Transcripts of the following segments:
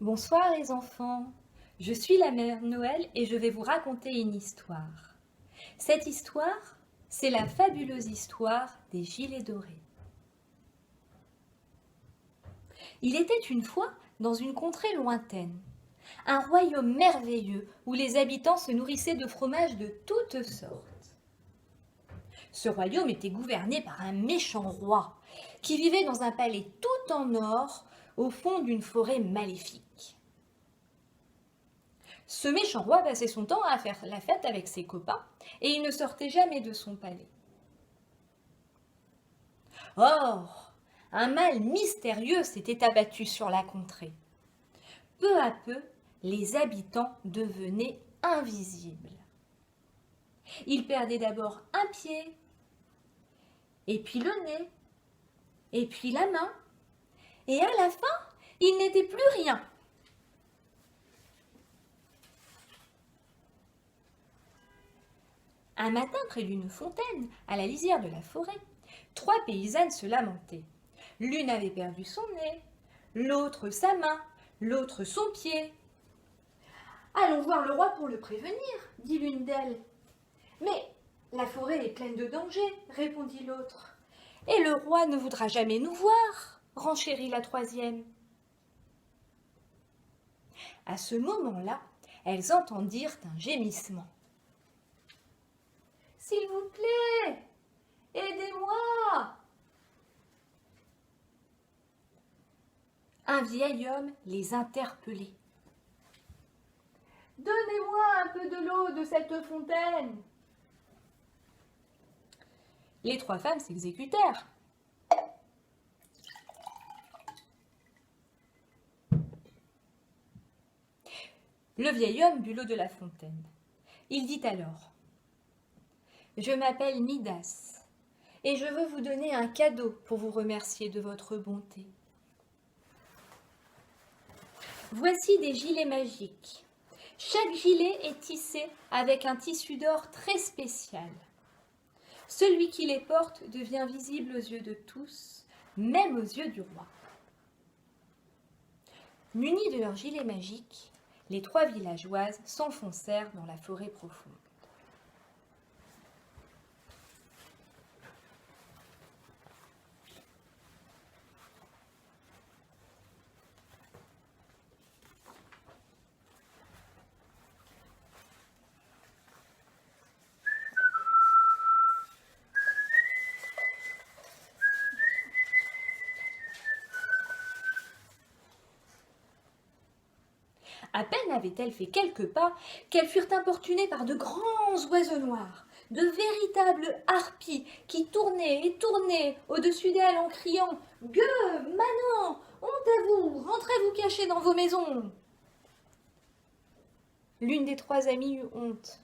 Bonsoir les enfants, je suis la mère Noël et je vais vous raconter une histoire. Cette histoire, c'est la fabuleuse histoire des gilets dorés. Il était une fois, dans une contrée lointaine, un royaume merveilleux où les habitants se nourrissaient de fromages de toutes sortes. Ce royaume était gouverné par un méchant roi qui vivait dans un palais tout en or au fond d'une forêt maléfique. Ce méchant roi passait son temps à faire la fête avec ses copains et il ne sortait jamais de son palais. Or, un mal mystérieux s'était abattu sur la contrée. Peu à peu, les habitants devenaient invisibles. Ils perdaient d'abord un pied, et puis le nez, et puis la main, et à la fin, ils n'étaient plus rien. Un matin, près d'une fontaine, à la lisière de la forêt, 3 paysannes se lamentaient. L'une avait perdu son nez, l'autre sa main, l'autre son pied. « Allons voir le roi pour le prévenir, » dit l'une d'elles. « Mais la forêt est pleine de dangers, » répondit l'autre. « Et le roi ne voudra jamais nous voir, » renchérit la troisième. À ce moment-là, elles entendirent un gémissement. « S'il vous plaît, aidez-moi !» Un vieil homme les interpellait. « Donnez-moi un peu de l'eau de cette fontaine !» Les 3 femmes s'exécutèrent. Le vieil homme but l'eau de la fontaine. Il dit alors: « Je m'appelle Midas et je veux vous donner un cadeau pour vous remercier de votre bonté. Voici des gilets magiques. Chaque gilet est tissé avec un tissu d'or très spécial. Celui qui les porte devient visible aux yeux de tous, même aux yeux du roi. » Munis de leurs gilets magiques, les 3 villageoises s'enfoncèrent dans la forêt profonde. À peine avaient-elles fait quelques pas qu'elles furent importunées par de grands oiseaux noirs, de véritables harpies qui tournaient et tournaient au-dessus d'elles en criant « Gueux, manants, honte à vous, rentrez vous cacher dans vos maisons !» L'une des 3 amies eut honte,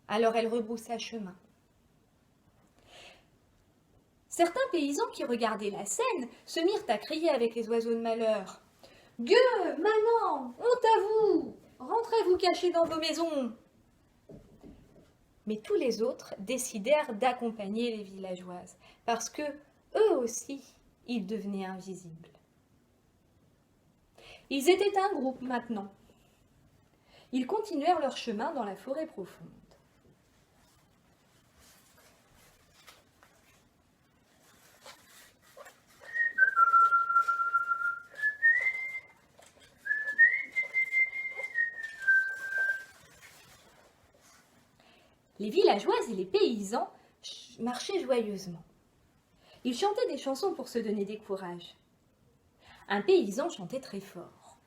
alors elle rebroussa chemin. Certains paysans qui regardaient la scène se mirent à crier avec les oiseaux de malheur. « Gueux, manants, honte à vous, rentrez vous cacher dans vos maisons !» Mais tous les autres décidèrent d'accompagner les villageoises, parce que, eux aussi, ils devenaient invisibles. Ils étaient un groupe maintenant. Ils continuèrent leur chemin dans la forêt profonde. Les villageoises et les paysans marchaient joyeusement. Ils chantaient des chansons pour se donner des courages. Un paysan chantait très fort.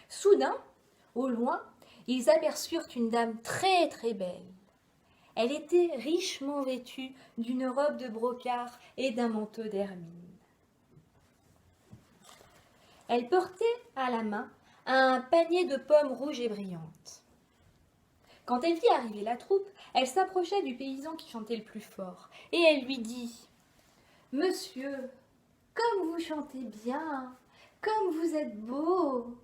Soudain, au loin, ils aperçurent une dame très très belle. Elle était richement vêtue d'une robe de brocart et d'un manteau d'hermine. Elle portait à la main un panier de pommes rouges et brillantes. Quand elle vit arriver la troupe, elle s'approcha du paysan qui chantait le plus fort, et elle lui dit « Monsieur, comme vous chantez bien, comme vous êtes beau,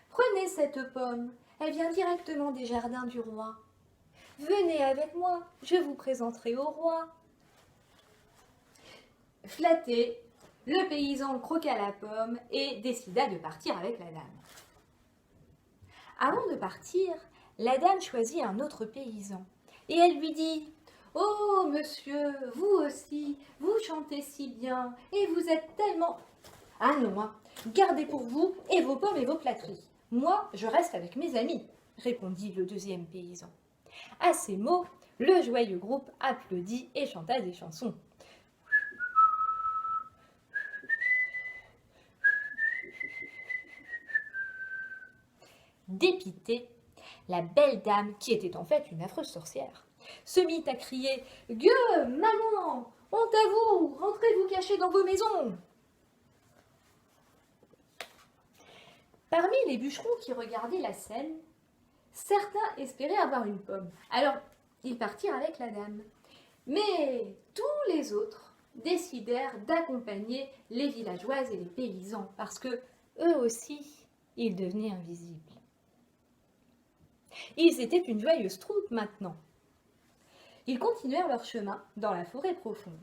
prenez cette pomme, elle vient directement des jardins du roi. Venez avec moi, je vous présenterai au roi. » Flatté, Le paysan croqua la pomme et décida de partir avec la dame. Avant de partir, la dame choisit un autre paysan et elle lui dit: Oh monsieur, vous aussi, vous chantez si bien et vous êtes tellement... Ah non, hein, gardez pour vous et vos pommes et vos plâtreries. Moi, je reste avec mes amis, répondit le deuxième paysan. À ces mots, le joyeux groupe applaudit et chanta des chansons. Dépitée, la belle dame, qui était en fait une affreuse sorcière, se mit à crier: Gueux, maman, honte à vous, rentrez vous cacher dans vos maisons. Parmi les bûcherons qui regardaient la scène, certains espéraient avoir une pomme. Alors, ils partirent avec la dame. Mais tous les autres décidèrent d'accompagner les villageoises et les paysans parce que eux aussi, ils devenaient invisibles. Ils étaient une joyeuse troupe maintenant. Ils continuèrent leur chemin dans la forêt profonde.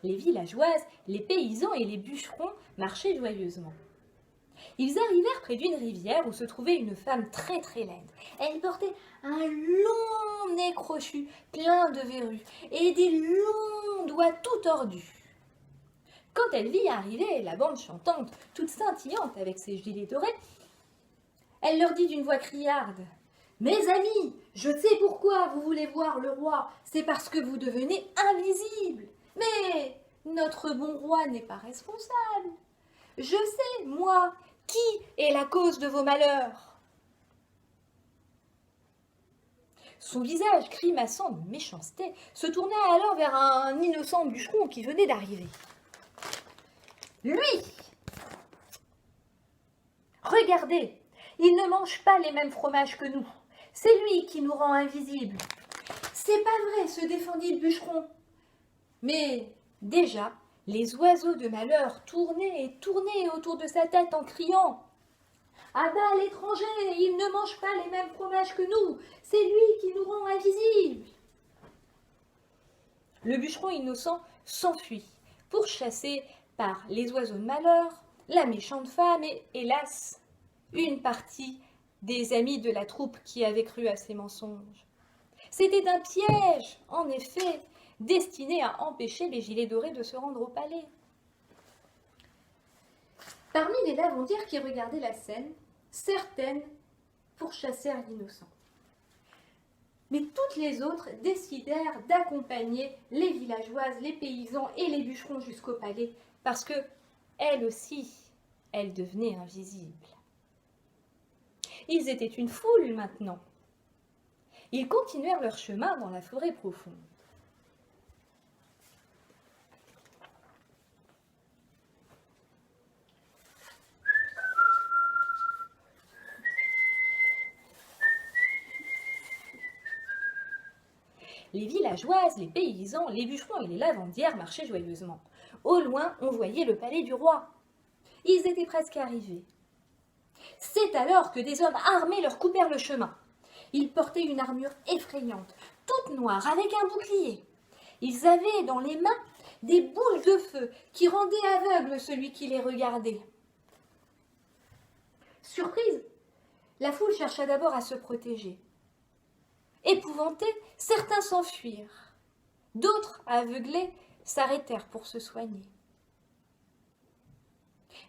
Les villageoises, les paysans et les bûcherons marchaient joyeusement. Ils arrivèrent près d'une rivière où se trouvait une femme très très laide. Elle portait un long nez crochu, plein de verrues, et des longs doigts tout tordus. Quand elle vit arriver la bande chantante, toute scintillante avec ses gilets dorés, elle leur dit d'une voix criarde: Mes amis, je sais pourquoi vous voulez voir le roi, c'est parce que vous devenez invisibles. Mais notre bon roi n'est pas responsable. Je sais, moi, qui est la cause de vos malheurs. Son visage grimaçant de méchanceté se tourna alors vers un innocent bûcheron qui venait d'arriver. Lui! Regardez, il ne mange pas les mêmes fromages que nous. C'est lui qui nous rend invisibles. C'est pas vrai, se défendit le bûcheron. Mais déjà, les oiseaux de malheur tournaient et tournaient autour de sa tête en criant: Ah bas l'étranger, il ne mange pas les mêmes fromages que nous, c'est lui qui nous rend invisibles. Le bûcheron innocent s'enfuit, pourchassé par les oiseaux de malheur, la méchante femme et, hélas, une partie des amis de la troupe qui avaient cru à ses mensonges. C'était un piège, en effet, destiné à empêcher les gilets dorés de se rendre au palais. Parmi les lavandières qui regardaient la scène, certaines pourchassèrent l'innocent. Mais toutes les autres décidèrent d'accompagner les villageoises, les paysans et les bûcherons jusqu'au palais, parce que, elles aussi, elles devenaient invisibles. Ils étaient une foule maintenant. Ils continuèrent leur chemin dans la forêt profonde. Les villageoises, les paysans, les bûcherons et les lavandières marchaient joyeusement. Au loin, on voyait le palais du roi. Ils étaient presque arrivés. C'est alors que des hommes armés leur coupèrent le chemin. Ils portaient une armure effrayante, toute noire, avec un bouclier. Ils avaient dans les mains des boules de feu qui rendaient aveugle celui qui les regardait. Surprise, la foule chercha d'abord à se protéger. Épouvantés, certains s'enfuirent. D'autres, aveuglés, s'arrêtèrent pour se soigner.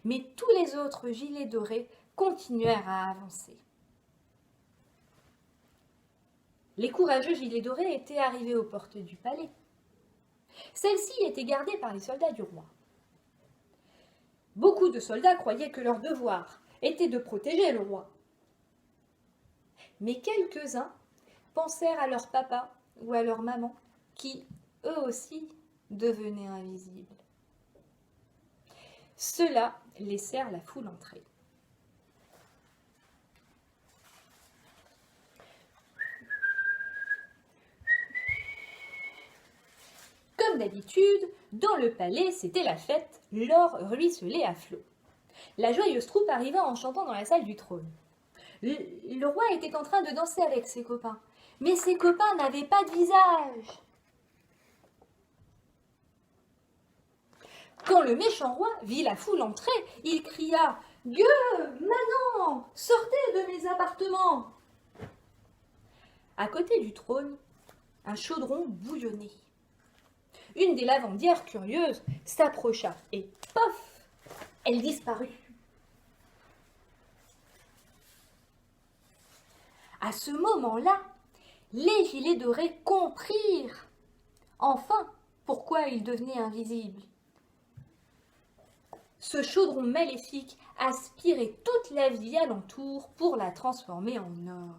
Mais tous les autres gilets dorés continuèrent à avancer. Les courageux gilets dorés étaient arrivés aux portes du palais. Celles-ci étaient gardées par les soldats du roi. Beaucoup de soldats croyaient que leur devoir était de protéger le roi. Mais quelques-uns pensèrent à leur papa ou à leur maman, qui, eux aussi, devenaient invisibles. Ceux-là laissèrent la foule entrer. Que Comme d'habitude, dans le palais, c'était la fête, l'or ruisselait à flots. La joyeuse troupe arriva en chantant dans la salle du trône. Le roi était en train de danser avec ses copains, mais ses copains n'avaient pas de visage. Quand le méchant roi vit la foule entrer, il cria « Gueux, Manon, sortez de mes appartements !» À côté du trône, un chaudron bouillonnait. Une des lavandières curieuses s'approcha et pof, elle disparut. À ce moment-là, les gilets dorés comprirent enfin pourquoi ils devenaient invisibles. Ce chaudron maléfique aspirait toute la vie alentour pour la transformer en or.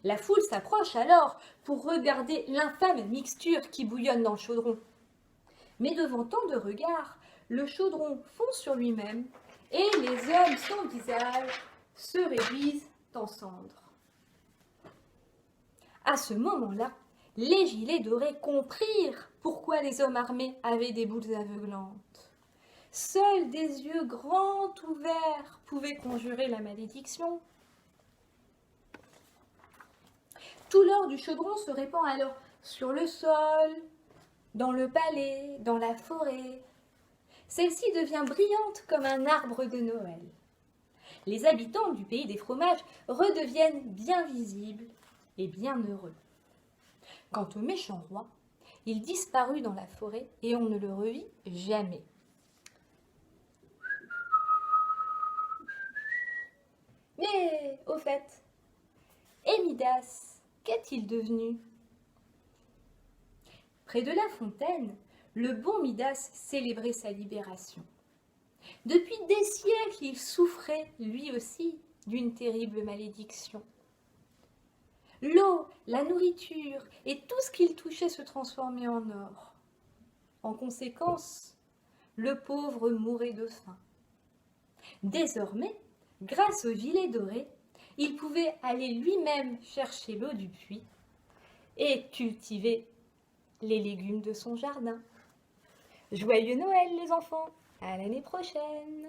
La foule s'approche alors pour regarder l'infâme mixture qui bouillonne dans le chaudron. Mais devant tant de regards, le chaudron fond sur lui-même et les hommes sans visage se réduisent en cendres. À ce moment-là, les gilets dorés comprirent pourquoi les hommes armés avaient des boules aveuglantes. Seuls des yeux grands ouverts pouvaient conjurer la malédiction. Tout l'or du chaudron se répand alors sur le sol, dans le palais, dans la forêt. Celle-ci devient brillante comme un arbre de Noël. Les habitants du pays des fromages redeviennent bien visibles et bien heureux. Quant au méchant roi, il disparut dans la forêt et on ne le revit jamais. Mais, au fait, et Midas, qu'est-il devenu? Près de la fontaine, le bon Midas célébrait sa libération. Depuis des siècles, il souffrait, lui aussi, d'une terrible malédiction. L'eau, la nourriture et tout ce qu'il touchait se transformait en or. En conséquence, le pauvre mourait de faim. Désormais, grâce au gilet doré, il pouvait aller lui-même chercher l'eau du puits et cultiver les légumes de son jardin. Joyeux Noël les enfants, à l'année prochaine!